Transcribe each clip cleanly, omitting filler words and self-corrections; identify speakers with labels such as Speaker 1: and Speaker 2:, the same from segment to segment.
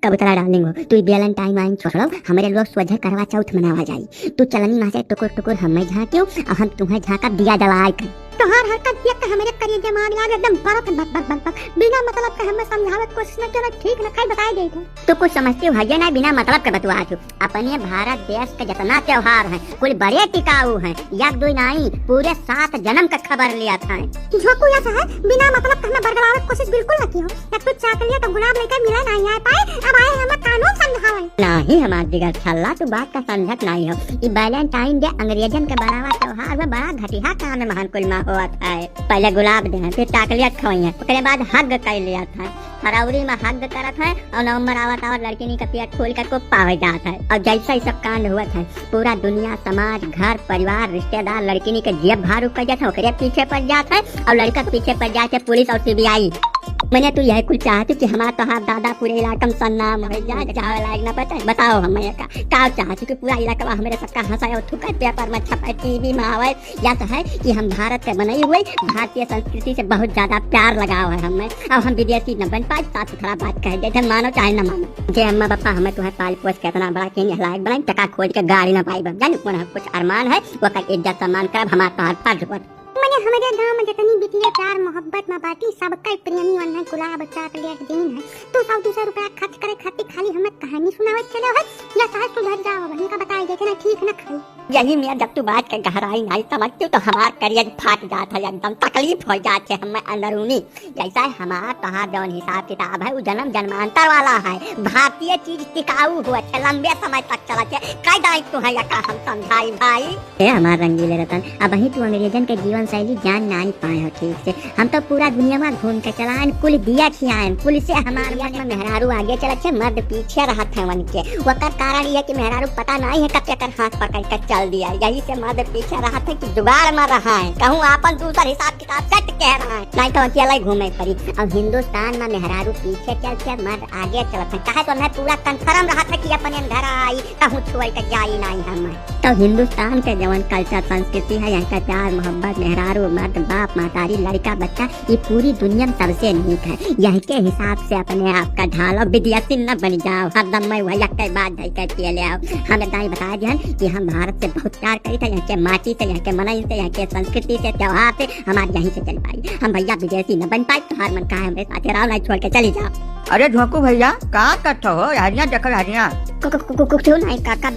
Speaker 1: कबूतरा darling हो तू Valentine wine छोड़ो, हमारे लोग सोझे करवा चौथ मनावा जाई। तू चलनी वहां से टुकुर टुकुर हमें झांकियो और हम तुम्हें झांका दिया जलाए कर। तोहार हरकत देख के हमारे करिए दिमाग लाग एकदम बरक बक बक बक बक बिना मतलब के हमें समझावत कोशिश न करे, ठीक न खाई बताई गई थे। तू कुछ समझती हो है ना, बिना मतलब के बतवा तू। अपने भारत देश के जितना त्योहार हैं कुल बड़े टिकाऊ हैं, एक दो नहीं पूरे 7 जन्म का खबर लिया था। झोंकू ऐसा है बिना मतलब के हमें बरगलावत कोशिश बिल्कुल न की हो। एक तो चाकलिया तो गुलाब लेकर मिला नहीं आ पाए, अब आए हमें कानून समझावे नहीं। हमार जिगर छल्ला तू बात का समझत नहीं हो। ये वैलेंटाइन डे अंग्रेजन के बनावा त्योहार में बड़ा घटिया काम है, महान कुल माँ हुआ था। पहले गुलाब दे फिर टाकलिया खवाई, उसके बाद हग कर लिया था। फरवरी में हग करत है और नवंबर आवत और लड़की का पेट खोल कर को पावे जाता है। और जैसा ही सब कांड हुआ था पूरा दुनिया समाज घर परिवार रिश्तेदार लड़की के जेब भारू कर जाता है, ओकरे पीछे पड़ जाता है और लड़का के पीछे पड़ जाते पुलिस और सीबीआई। मैंने तो यह कुल चाहती कि हमारा तो हाथ दादा पूरे इलाका में सन्नाम हो जाए, चाहे लायक ना पता बताओ हमें का चाहती कि पूरा इलाका हमारे सबका हंसाए और थूका पेपर में छपाए टीवी में आवे। या तो है कि हम भारत के बनाई हुई भारतीय संस्कृति से बहुत ज्यादा प्यार लगाओ है हमें, अब हम विदेशी न बन पाए। साफ सुथरा बात कह जैसे मानो चाहे न मानो। जे अम्मा पापा हमें तुम्हें पाल पोस के इतना बड़ा के लायक बनाए, टका खोज के गाड़ी न पाई जाने कुछ अरमान है वो का इज्जत सम्मान कर हमारा फर्ज। हमारे गांव में जितनी बिटिया प्यार मोहब्बत में बाटी सबका प्रेमी वन है, गुलाब चॉकलेट दिन है। तू 100-200 रुपया खर्च करे खातिर खाली हमें कहानी सुनावे चले हो या सास सुधर जाओ वहीं का बताई देते ना, ठीक ना खाई। यही मैं जब तू बात के गहराई नहीं समझती तो हमार करियर फाट जाता है, एकदम तकलीफ हो जाती है हमें अंदरूनी। जैसा हमारा तहार जौन हिसाब किताब है वो जन्म जन्मांतर वाला है। भारतीय चीज टिकाऊ हुआ है, लंबे समय तक चला है। काय दायित्व है या हम समझाई भाई। ये हमारा रंगीले रतन अब वही तू अंग्रेजन के जीवन शैली जान नहीं पाए हो ठीक से। हम तो पूरा दुनिया में घूम के चलाएं, कुल दिया खियाएं, पुलिस से हमारे में मेहरारू आगे चला छे मर्द पीछे रहा था वन के। वकर कारण ये कि मेहरारू पता नहीं है कब चक्कर हाथ पकड़ कर चल दिया, यही से मर्द पीछे रहा था कि जुगाड़ में रहा है कहूँ अपन दूसरा हिसाब किताब सेट कह रहा है, नहीं तो अकेला ही घूमे पड़ी। अब हिंदुस्तान में मेहरारू पीछे चलते मर्द आगे चलते कहे तो मैं पूरा कंफर्म रहा था कि अपन घर आई कहूँ छोड़ कर जाई नहीं हम। तो हिंदुस्तान के जवन कल्चर संस्कृति है यहाँ का प्यार मोहब्बत मेहरारू मर्द बाप मातारी लड़का बच्चा ये पूरी दुनिया में सबसे नीक है। यही के हिसाब से अपने आप का ढालो विद्यार्थी न बन जाओ हरदम मैं वही कई बात ढाई कर पिए ले आओ। हमें दाई बता दिया कि हम भारत से बहुत प्यार करी था, यहाँ के माटी से यहाँ के मनई से यहाँ के संस्कृति से त्योहार से हमारे यहीं से चल पाई। हम भैया विदेशी न बन पाए तो हर मन कहा हमारे साथ राव नहीं छोड़ के चली जाओ।
Speaker 2: अरे झोंकू भैया कहाँ करते हो हरिया देखो हरिया
Speaker 1: क्यों नहीं काका आ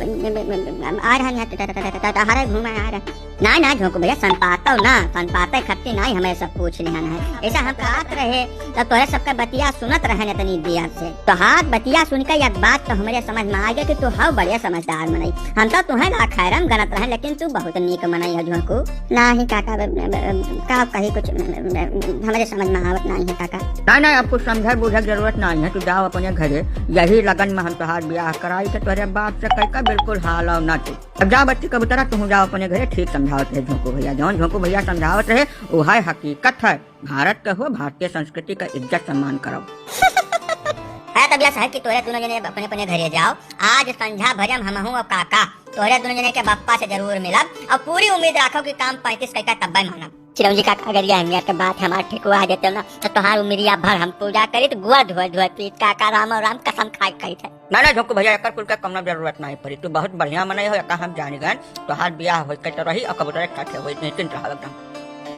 Speaker 1: रहा है घूमा आ रहा ना ना झोंकू भैया सनपाता ना सनपाते खट्टी नहीं हमें सब पूछ लिया है। ऐसा हम बात रहे तो तोरे सबका बतिया सुनत रहे इतनी दिया से तो हाथ बतिया सुनकर एक बात तो हमारे समझ में आ गया कि तू हव बढ़िया समझदार मनई। हम तो तुम्हें खैरम गलत रहे लेकिन तू बहुत नीक मनई है झोंकू। नहीं काका का कहीं कुछ हमारे समझ में आवत नहीं है काका।
Speaker 2: नहीं अब कुछ समझ बुझे जरूरत नहीं है, तू जाओ अपने घरे। यही लगन में हम तोहार ब्याह कराई तो तोरे बात से कहकर बिल्कुल हाल और ना तू। अब जाओ बच्ची कबूतरा तू जाओ अपने घरे, ठीक समझावत रहे झोंकू भैया। जौन झोंकू भैया समझावत रहे वो है हकीकत है। भारत का हो भारतीय संस्कृति का इज्जत सम्मान करो।
Speaker 1: है तब है कि तोरे दोनों जने अपने अपने घरे जाओ। आज संझा भजम हम हूँ और काका तोरे दोनों जने के बप्पा से जरूर मिलब और पूरी उम्मीद रखो कि काम 35 का तब्बा मानब। चिरंजी काका अगर ये अहमियत के बात हमारे ठेकुआ आ जाते ना तो तोहार उमरिया भर हम पूजा करी तो गुआ धोए धोए पीट काका राम और राम कसम खाई कही थे।
Speaker 2: ना झोंकू भैया एक कुल का कम जरूरत नहीं पड़ी, तू बहुत बढ़िया मनई हो हम जानी गए। तोहार ब्याह हो तो रही और कबूतर निश्चिंत रहो एकदम।